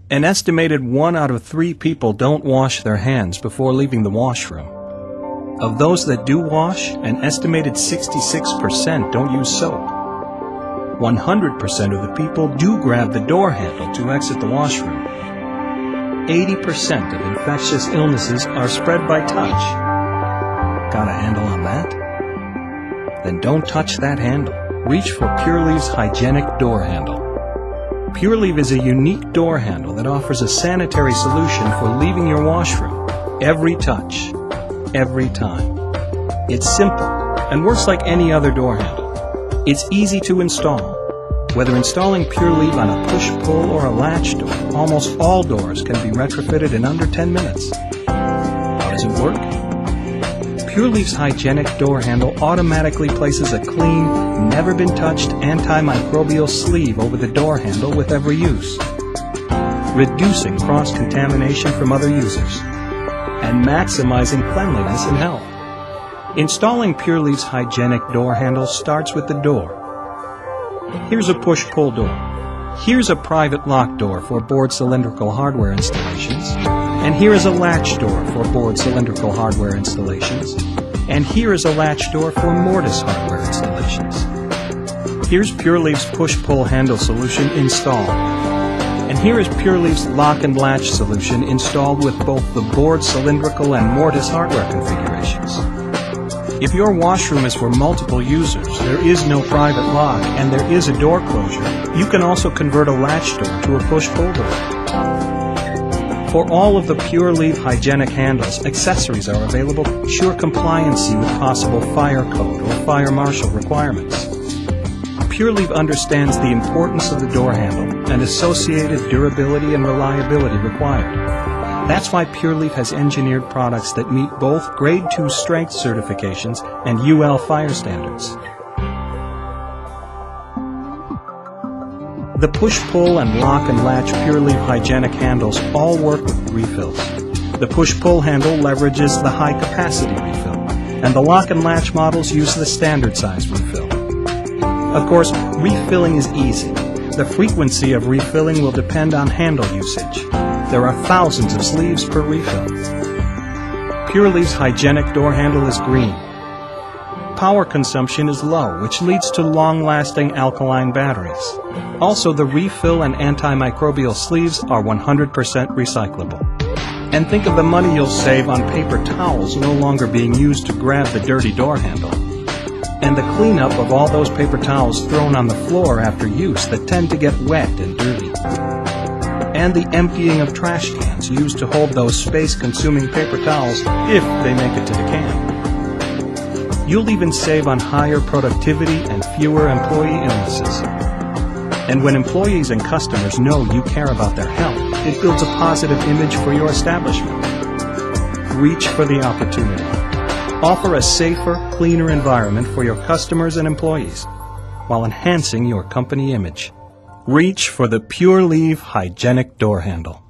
An estimated 1 out of 3 people don't wash their hands before leaving the washroom. Of those that do wash, an estimated 66% don't use soap. 100% of the people do grab the door handle to exit the washroom. 80% of infectious illnesses are spread by touch. Got a handle on that? Then don't touch that handle. Reach for Pure Leave's hygienic door handle. Pure Leave is a unique door handle that offers a sanitary solution for leaving your washroom. Every touch, every time. It's simple and works like any other door handle. It's easy to install. Whether installing Pure Leave on a push-pull or a latch door, almost all doors can be retrofitted in under 10 minutes. How does it work? Pure Leave's hygienic door handle automatically places a clean, never-been-touched antimicrobial sleeve over the door handle with every use, reducing cross-contamination from other users, and maximizing cleanliness and health. Installing Pure Leave's hygienic door handle starts with the door. Here's a push-pull door. Here's a private lock door for board cylindrical hardware installations. And here is a latch door for board cylindrical hardware installations. And here is a latch door for mortise hardware installations. Here's Pure Leave's push-pull handle solution installed. And here is Pure Leave's lock and latch solution installed with both the board cylindrical and mortise hardware configurations. If your washroom is for multiple users, there is no private lock and there is a door closure, you can also convert a latch door to a push-pull door. For all of the Pure Leave hygienic handles, accessories are available to ensure compliancy with possible fire code or fire marshal requirements. Pure Leave understands the importance of the door handle and associated durability and reliability required. That's why Pure Leave has engineered products that meet both Grade 2 strength certifications and UL fire standards. The push-pull and lock and latch Pure Leave hygienic handles all work with refills. The push-pull handle leverages the high-capacity refill, and the lock and latch models use the standard size refill. Of course, refilling is easy. The frequency of refilling will depend on handle usage. There are thousands of sleeves per refill. Pure Leave's hygienic door handle is green. Power consumption is low, which leads to long-lasting alkaline batteries. Also, the refill and antimicrobial sleeves are 100% recyclable. And think of the money you'll save on paper towels no longer being used to grab the dirty door handle. And the cleanup of all those paper towels thrown on the floor after use that tend to get wet and dirty. And the emptying of trash cans used to hold those space-consuming paper towels if they make it to the can. You'll even save on higher productivity and fewer employee illnesses. And when employees and customers know you care about their health, it builds a positive image for your establishment. Reach for the opportunity. Offer a safer, cleaner environment for your customers and employees while enhancing your company image. Reach for the Pure Leave hygienic door handle.